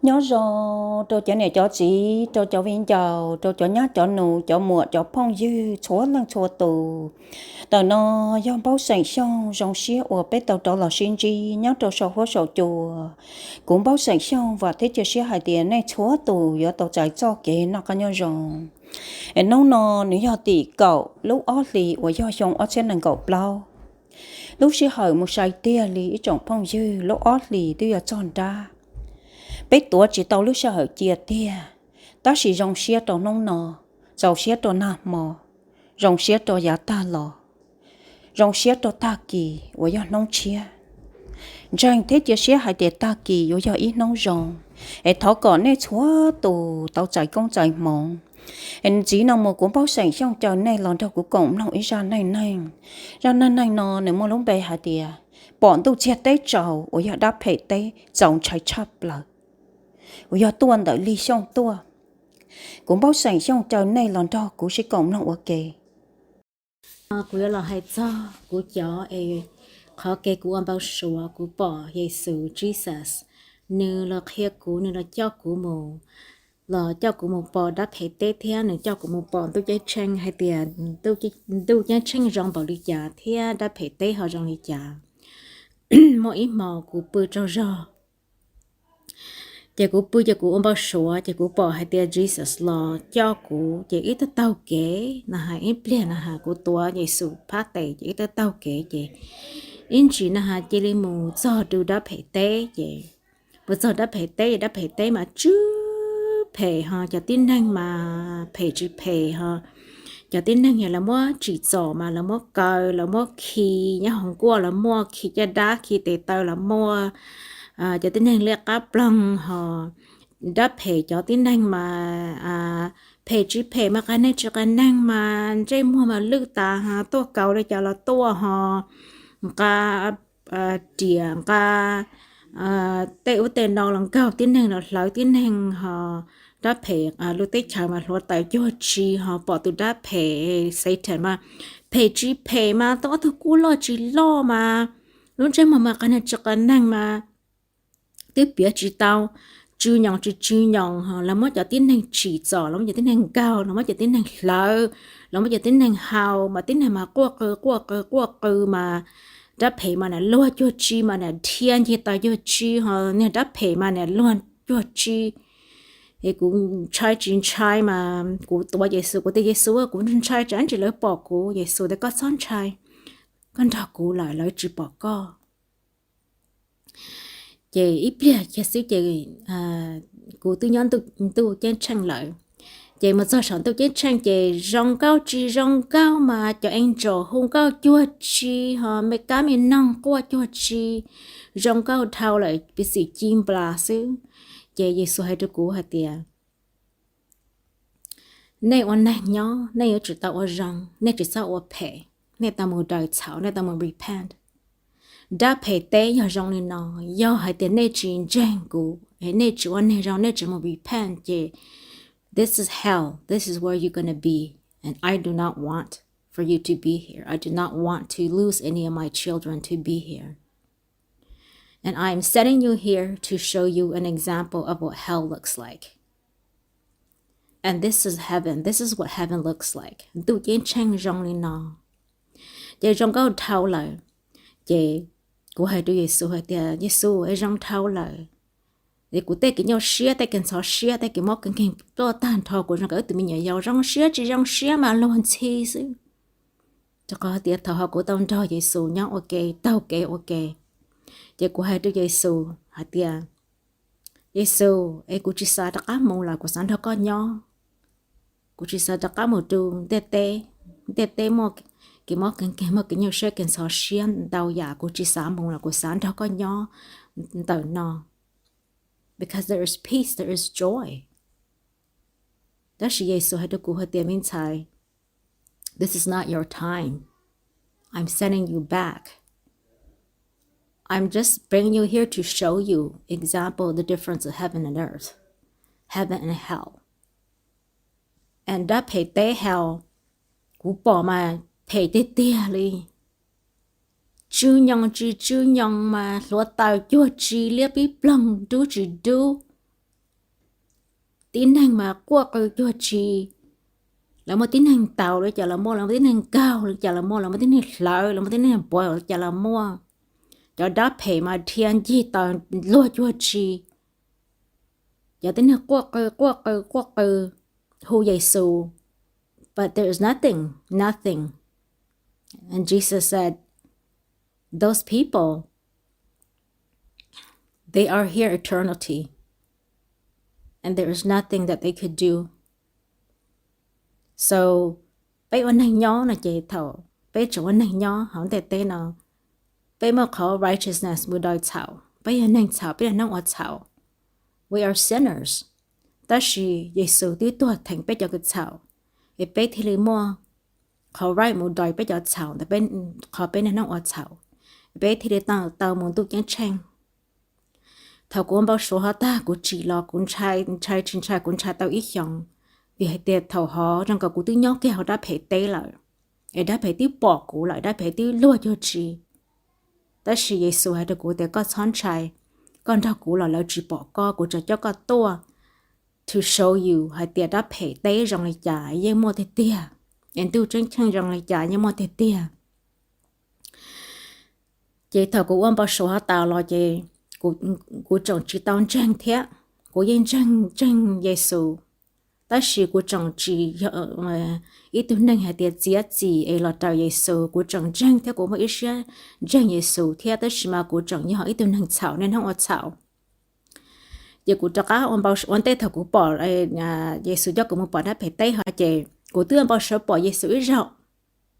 nhớ rồi tôi cho này cho chị cho viên chào cho nhá cho nụ cho mùa cho phong dư chúa lăng chúa tù tờ nó do bao sành xong dòng xía ở bên tàu đó là sinh chi nhớ cho sầu phố sầu chùa cũng bao sành xong và thế cho xía hai tiền này chúa tù giờ tàu chạy cho kế nó có nhớ rồi em nấu nó nếu do tỷ cậu lúc ót lì và do xong ót trên nâng cậu bao lúc xía hỏi một sai tia lì trong phong dư lúc ót lì tôi giờ chọn ra bé tuổi chỉ tàu lúc sau chia tia ta chỉ rong xía tàu nông nọ giàu xía tàu nà mò rong xía tàu giá ta lò rong xía tàu ta kỳ với do nông chia rằng thế chia xía hai để ta kỳ với do ít nông rong ấy thọ còn này chúa tù tàu chạy công chạy mỏng em chỉ nông một cuốn báo sành xong chờ này lần đầu của cổng nông ý ra này nọ nếu mà lúc bé hai để bọn tôi chết tới trầu với do đáp hệ tới dòng chạy chắp lại giờ tuần đợi ly xong tua cũng bao sành xong trời này lần đó cũng sẽ cộng lòng ok cú là hay cho cú cho khó cái cú ăn bao sủa cú bỏ Giêsu Jesus nếu là kia cú nếu là cho cú mù là cho cú mù bỏ đắp hệ tế theo nếu cho cú mù bỏ tôi chơi tranh hay tiền tôi chơi tranh rong bảo đi trả theo đắp hệ tế họ rong đi trả mỗi mò cú bự cho rõ chỉ cú bự chỉ cú ông bảo sủa chỉ cú bỏ hai tia Jesus lo cho cú chỉ ít tao kế là hai ít liền là hai cú tua Giêsu phát tệ chỉ ít tao kế chỉ in chỉ là hai chỉ li mù cho đủ đáp hệ tế chỉ vừa cho đáp hệ tế mà chứ hệ ha cho tin năng mà hệ chứ hệ ha cho tin năng là mua chỉ trò mà là mua cờ là mua khi nhá hôm qua là mua khi cho đá khi tệ tao là mua cho tin năng liệt áp lăng họ đáp hệ cho tin năng mà hệ chứ hệ mà cái này cho cái năng mà chơi mua mà lư ta ha tua cầu đây cho là tua họ cả tiền cả tệ tiền nào lần cao tin năng là lợi tin năng họ đáp hệ lúc tết chào mà lúc tại cho chi họ bỏ từ đáp hệ Satan mà hệ chi hệ mà tao tôi cú lo chỉ lo mà lúc chơi mà cái này cho cái năng mà tiếp biết chỉ tao chữ nhong họ là mất cho tiếng năng chỉ trò là mất cho tiếng năng cao là mất cho tiếng năng lợ là mất cho tiếng năng hào mà tiếng năng mà qua cơ mà đáp hệ mà là lo cho chi mà là thiên thì tao cho chi họ nên đáp hệ mà là luôn cho chi thì cũng trai mà cũng tuổi Giêsu của Giêsu cũng trai chẳng chỉ lấy bỏ của Giêsu để có son trai con thọ cũng lại lấy chỉ bỏ co chị ít bia chị xíu chị của tư nhân tôi trên trang lợi chị mà do sản tôi trên trang chị rong cao mà cho anh trò hung cao chua chi họ mấy cá miền nông qua chua chi rong cao thao lại bị sĩ chim bla xíu chị Giêsu hay tôi cũ hay tiệt này on này nhó này ở chỉ tao ở rong này chỉ sao ở phe này tao muốn đợi chảo này tao muốn repent đã phải tế giờ rong lên nó do hai tiền này chuyện tranh của này chỉ one này rong này chỉ một repent chứ this is hell this is where you're gonna be and I do not want for you to be here I do not want to lose any of my children to be here and I am setting you here to show you an example of what hell looks like and this is heaven this is what heaven looks like tu chiến tranh rong lên nó chứ rong có thao lại chứ của hai đứa Giêsu hai tia Giêsu ấy rong thao lại để của tây cái nhau xía tây cái sáu xía tây cái móc cái to tan thò của rong cái tụi mình nhảy giàu rong xía mà luôn chi chứ cho có tia thò họ của tao cho Giêsu nhau ok tao ok để của hai đứa Giêsu hai tia Giêsu ấy của chỉ sa đặc ám mong là của sáng thọ con nhau của chỉ sa đặc ám một trường tê một cái móc cái nhiều xe cái sáu xiên đào giả của chị sáng mong là của sáng đó có nhỏ tờ nó because there is peace there is joy đó là Giêsu hay được của hơi tiền minh sai this is not your time I'm sending you back I'm just bringing you here to show you example the difference of heaven and earth heaven and hell and đã phải tế hell của bỏ mà thể tê tê li chữ nhong mà lo tao cho chi liếp bí plong du chỉ du tin năng mà qua cái cho chi là một tin năng tàu rồi chả là mua là một tin năng cao rồi chả là mua là một tin năng lợi là một tin năng bò chả là mua cho đã phải mà thiên chi tàu lo cho chi giờ tin năng qua cái hu Giêsu but there is nothing and Jesus said those people they are here eternity and there is nothing that they could do. So, bây giờ này nhỏ là chị thầu, bây giờ này nhỏ không thể tên nào, bây giờ có righteousness mới đòi thầu, bây giờ này thầu, bây giờ nó ở thầu. We are sinners. Ta chỉ Giêsu đi tuột thành bây giờ cái thầu, bây thì lấy mua, có right mới đòi bây giờ thầu,แต่bên có bên nó ở thầu, bây thì lấy tàu muốn tu kiến tranh. Thầu của ông bảo số họ ta của chị lo cũng trai cũng trai tao ít dòng vì hệ tiệt thầu họ trong cả của tư nhóc kia họ đã phải tê lại đã phải tiếp bỏ của lại đã phải tiếp lua cho chị ta chỉ Giêsu hay được của tiệt có chọn trai con thầu của là chỉ bỏ co của cho con tua to show you hay tiệt đã phải tê trong lại trả nhưng mua tiệt tiệt em tu chân chân trong lại trả nhưng mua tiệt tiệt chị thầu của ông bảo số họ tao lo chị của chồng chỉ tao tranh thế của yên tranh Giêsu ta chỉ của chồng chỉ ít tuổi nên hay tiệt giết gì ấy là tao Giêsu của chồng tranh thế của mấy ít tranh Giêsu thế ta chỉ mà của chồng như họ ít tuổi nên chảo nên không ở chảo giờ của cho các ông bảo ông tây thầu của bỏ Giêsu cho của một bỏ đã phải tây họ chị của tư ông bảo sợ bỏ Giêsu ít rộng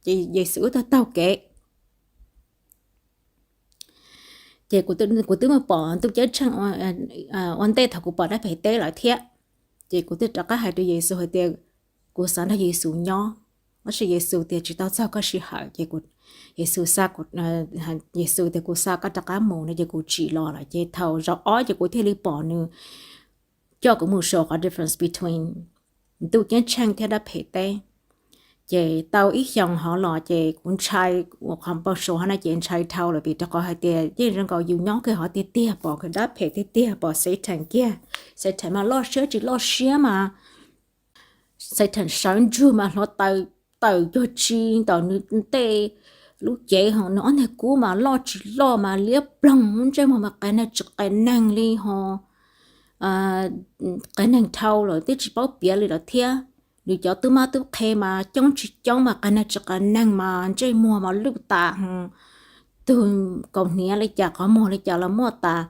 chị Giêsu ta tao kệ chị của tư mà bỏ tôi chết chẳng ông tây thầu của bỏ đã phải tây lại thế chị của tôi cho các hai đứa Giêsu hay tiền của sáng là Giêsu nhỏ nó sẽ Giêsu tiền chỉ tao sao có sự hại chị của Giêsu sa của Giêsu thì của sa các các mồ này chị của chỉ lo lại chị thầu rõ ói chị của thế li bỏ nữa cho cũng một số có difference between tôi kiến trang theo đã phải tê chị tao ít dòng họ lọ chị cũng trai không bao số hắn chị trai thâu là bị cho có hai tiền chứ rằng có nhiều nhóm cái họ tiền bỏ cái đáp phải tiền bỏ Satan kia Satan mà lo sữa chỉ lo sữa mà Satan sáng chú mà nó tàu tàu cho chi tàu nữ tê lúc chị họ nói này cú mà lo chỉ lo mà liếp lòng chứ mà cái này chỉ cái năng li họ cái năng thâu rồi tí chỉ bảo bia là thiệt nếu cho tôi mà tôi khe mà trong mà cái này chỉ cái năng mà chơi mua mà lúc ta tôi còn nhớ lấy chả có mua lấy chả là mua ta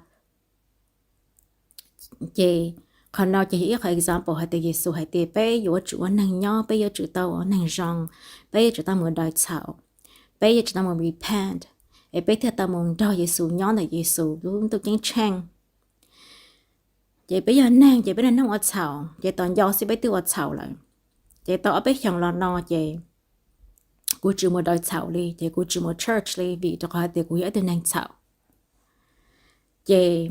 chị còn nào chị cái example hay thì Giêsu hay thì bây giờ chủ năng nhau bây giờ chủ tao ở năng rong bây giờ chủ tao muốn đòi chào bây giờ chủ tao muốn repent bây giờ tao muốn đòi Giêsu nhau là Giêsu đúng tôi chẳng chăng chị bây giờ năng chị bây giờ nó ở chào chị toàn do sẽ bây tôi ở chào lại chị tao ở bên trong là no chị cô chỉ muốn đòi chào đi chị cô chỉ muốn church đi vì cho họ thì cô ấy từ năng chào chị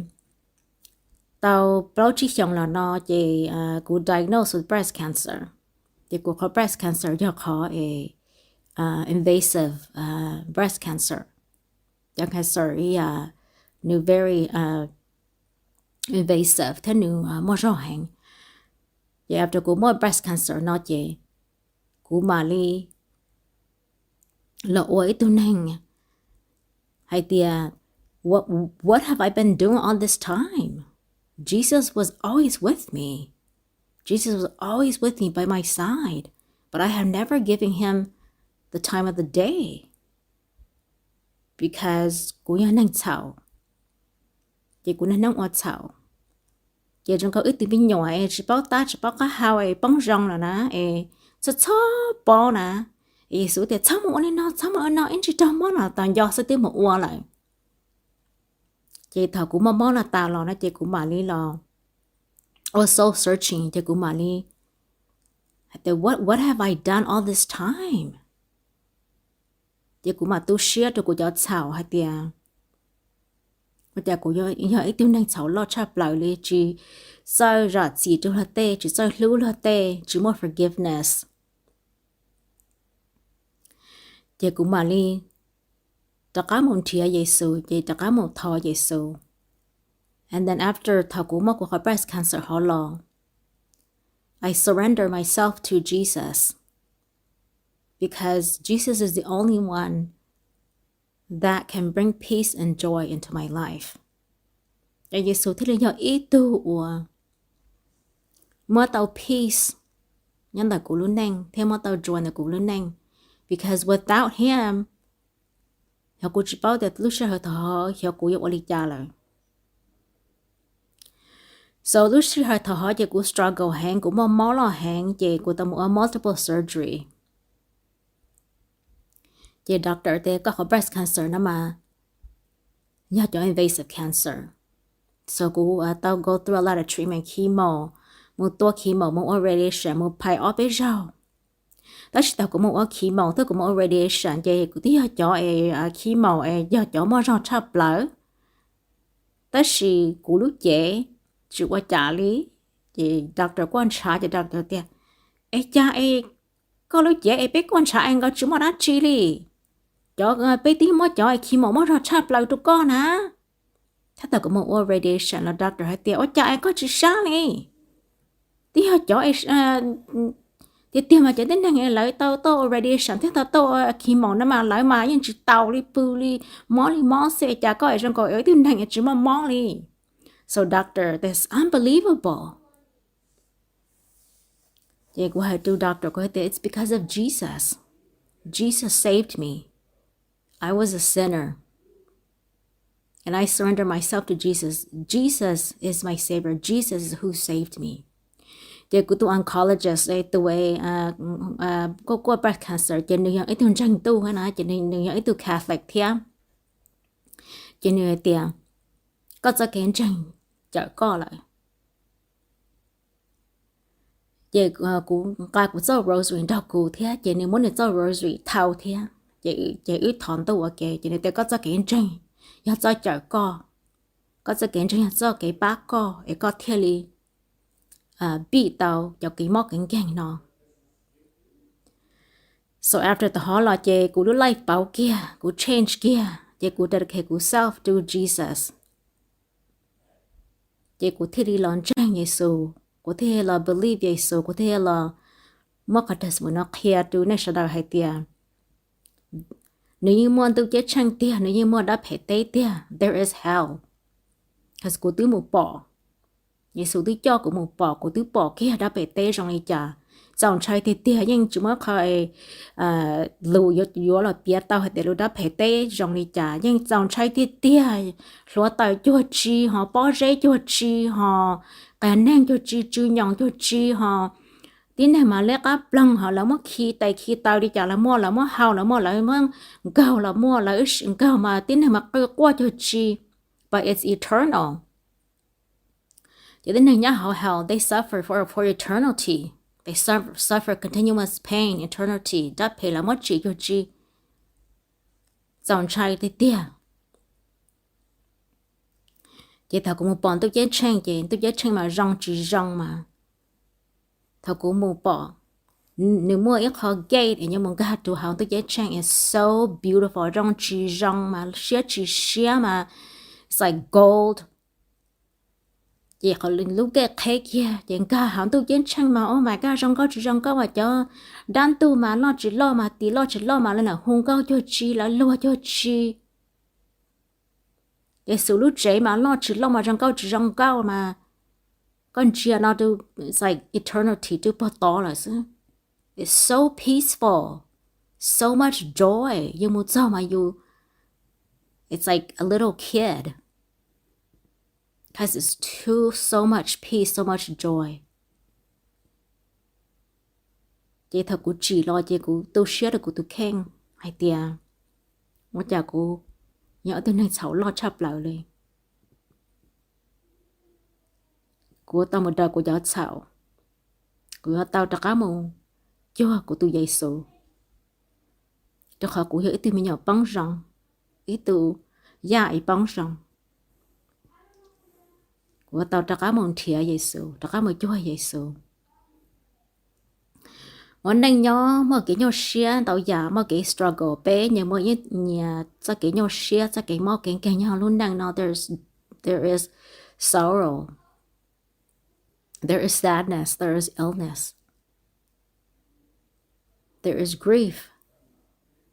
tao bao chỉ trong là nó chị cô diagnosed with breast cancer chị cô có breast cancer cho có invasive breast cancer cho cancer is new very invasive thế new more rõ hàng chị after cô more breast cancer nó chị cô mà li là ôi tôi năng hay thì what have I been doing all this time? Jesus was always with me. Jesus was always with me by my side, but I have never given him the time of the day because cô nhà năng chào, chị cô năng ở chào, chị trong câu ít tiếng bên nhỏ chỉ bảo ta chỉ bảo cái hào bóng rong là ná cho bỏ nè, số tiền chăm một nó anh chỉ trong món là toàn do số tiền một uo lại. Chị thảo cũng mong là tao lo nó chị cũng mà lý lo also searching chị cũng mà lý what have I done all this time chị cũng mà tu share cho cô cho chào hay tiền cô cho cô cho ít tiếng đang chào lo chắp lại đi chị sao ra chỉ cho là tê chỉ sao lưu là tê chỉ more forgiveness chị cũng mà lý tất cả mọi thứ Giêsu chị tất cả mọi thọ Giêsu and then after thọ của một cuộc breast cancer họ lo I surrender myself to Jesus because Jesus is the only one that can bring peace and joy into my life. Và Giêsu thích là ý tu của mua tàu peace nhân là của luôn neng theo mua tàu joy là của luôn neng because without him họ cũng chỉ bảo được lúc sau họ cũng yêu lý cha rồi. So lúc sau họ chỉ cũng struggle hàng cũng mò lo hàng chỉ cũng tao mua multiple surgery. Chỉ doctor thì có breast cancer nữa mà nhớ cho invasive cancer. So cũng tao go through a lot of treatment, chemo, một tua chemo, một radiation, một pay off bây giờ. Đó là tao cũng một chemo, tôi cũng một radiation, chỉ cũng tí cho chemo, giờ cho mà rong chập lỡ. Đó là cũng lúc chế, chỉ qua trả lý, chỉ doctor quan sát, chỉ doctor tiệt. Cha có lúc chế biết quan sát anh có chúng mà đã chi li, cho biết tí mà cho chemo mà rong chập lỡ tụi con hả? Thế tao cũng một radiation là doctor hay tiệt, cha anh có chỉ sáng này. Tí cho thì tiền mà chỉ đến ngày lấy tao radiation thế tao khi mỏ nó mà lấy mà nhưng chỉ tàu đi pư đi mó xe chả có ở trong coi ở tiền ngày chỉ mà mó đi. So doctor, that's unbelievable. Thì của hai tu doctor có thể it's because of Jesus. Jesus saved me. I was a sinner. And I surrender myself to Jesus. Jesus is my savior. Jesus is who saved me. Để của tôi oncologist đây tôi có breast cancer cho nên ấy tôi tranh tu hay nói cho nên ấy tôi Catholic thiam cho nên tiền có cho cái tranh chở co lại để cũng coi của cho rosary đọc cụ thế cho nên muốn được cho rosary thâu thế chỉ ít thọn tu ok cho nên tôi có cho cái tranh ya cho chở co có cho cái tranh cho cái bác co ấy có thiên lý bị tàu cho cái móc cái gang nó. So after the whole lot, chị cũng được life bảo kia, cũng change kia, chị cũng dedicate cũng self to Jesus. Chị cũng thích đi làm trang Giêsu, cũng thích là believe Giêsu, cũng thích là mất cả đời mình nó kia tu nên sẽ đào hay tiền. Nếu như muốn tu chết trang tiền, nếu như muốn đã phải tế tiền, there is hell. Because cũng tu một bỏ. Giêsu tôi cho của một bỏ của tôi bỏ kia đã bị tê trong này chả dòng trai thì tia nhưng chúng nó khai lù yếu là biết tao hay để lù đã bị tê trong này chả nhưng dòng trai thì tia lúa tàu cho chi họ bỏ rễ cho chi họ cái nang cho chi chư nhong cho chi họ tin này mà lấy áp lăng họ là mất khi tàu đi chả là mua hao là mua là mua gạo là mua là ít gạo mà tin này mà qua cho chi but it's eternal. Cho đến nhá họ hell they suffer for eternity. They suffer continuous pain eternity. Đã phải là mất chỉ cho chi. Dòng trai thì tia. Chị thảo cũng một bọn tôi chết tranh mà rong chỉ rong mà. Thảo cũng một bọn. Nếu mua ít họ gate nhưng mà gạt tụ hào tôi chết tranh is so beautiful rong chỉ rong mà xía mà it's like gold. Chị họ lúc cái kia chị cả hãng tu chiến tranh mà oh my god trong có mà cho đan tu mà lo chỉ lo mà tí lo chỉ lo mà lên là hung cao cho chi là lo cho chi cái số lúc trẻ mà lo chỉ lo mà trong cao mà con chia nó tu it's like eternity tu bắt to là sao it's so peaceful so much joy you một sao mà you it's like a little kid. Because it's so much peace, so much joy. Chị thật của chị lo chị của tôi share được của tôi khen hay tiền. Một chả của nhớ tôi này xấu lo chập lại lên. Của tao một đời của gió xạo. Của tao đã cá mù. Cho của tôi dây số. Cho họ của hiểu tôi mình nhỏ bóng rong. Ý tôi dạy bóng rong. Của tao đã cá môn thịa Giêsu, đã cá môn Chúa Giêsu. Món này nhỏ mà cái nhỏ xia tao giả mà cái struggle bé nhưng mà như nhà cho cái nhỏ xia cho cái mà cái nhỏ luôn đang nó there is sorrow. There is sadness, there is illness, there is grief.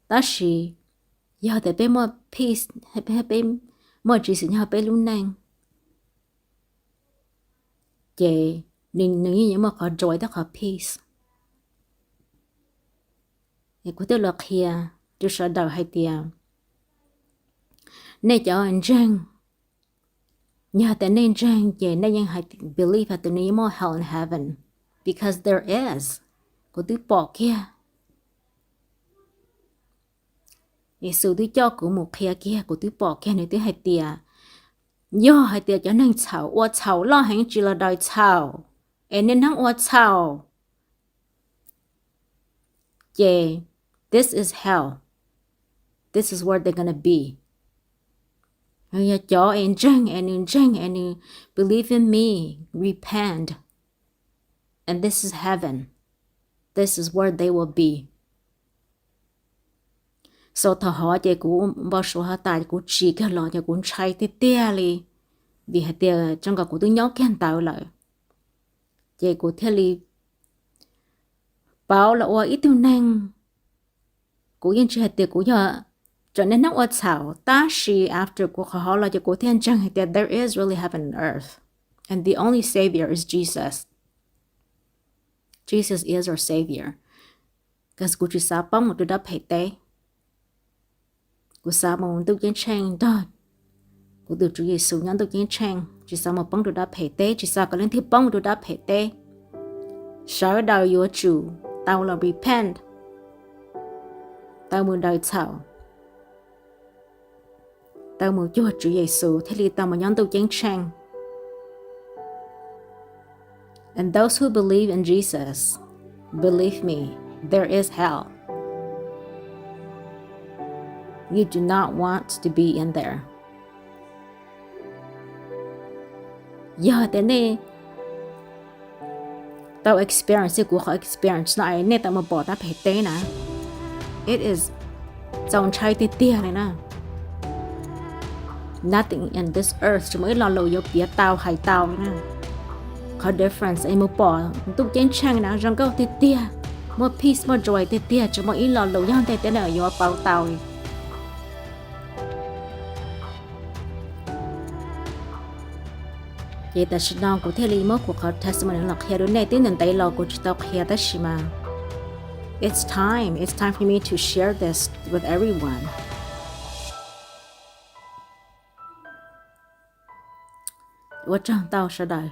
Đó là giờ để bên more peace, bên more chỉ sự nhau bên luôn nang. Vậy nên những mà có joy đó có peace. Thì cũng tức là kia tôi sẽ đầu hay tiền. Nên cho anh Trang nhờ tại nên Trang vậy nênยังhay believe that there is more hell in heaven because there is. Cũng tức bỏ kia. Giêsu tôi cho của một kia kia của tôi bỏ kia này tôi hay tiền. Do hay tiền cho nên chảo lo hành chỉ là đòi chảo. Em nên năng chảo. Yeah, this is hell. This is where they're gonna be. And cho and believe in me, repent. And this is heaven. This is where they will be. So thọ họ chạy cũng bao số họ tài cũng chỉ cái lọ chạy cũng chạy tia li. Vì hạt tia trong cả cũng tôi nhóc khen tạo lại. Chạy cũng theo li. Bảo là ít tiêu năng. Cũng yên chỉ hạt tia cũng nhờ. Cho nên nó chảo ta shi after của họ là cho của thiên chẳng hạt tia there is really heaven and earth. And the only savior is Jesus. Jesus is our savior. Because cũng chỉ sao bóng một đứa đáp hệ tế. Của sao mà tôi kiến trang đó. Của từ Chúa Giêsu nhắn tôi kiến trang. Chỉ sao mà bóng tôi đã phải tế. Chỉ sao có lên thì bóng tôi đã phải tế. Sở đầu yếu chủ. Tao là repent. Tao muốn đời chào. Tao muốn Chúa Giêsu. Thế thì tao mà nhắn tôi kiến trang. And those who believe in Jesus, believe me, there is hell. You do not want to be in there. Giờ thế này tao experience của họ experience này nên tao mà bỏ ta phải tế nè. It is dòng chai tê tia này nè. Nothing in this earth chỉ mới lo lầu vô bia tao hay tao nè. Có difference em mới bỏ tôi chén chăng nè rằng câu tê tia, more peace more joy tê tia chỉ mới lo lầu nhau tê tia nào vô bao tao. Vậy ta sẽ nói của thế lý mất của họ testimony là khi đến đây tiếng nên tay lo của chúng ta khi ta chỉ mà it's time for me to share this with everyone. Tôi chẳng tao sẽ đợi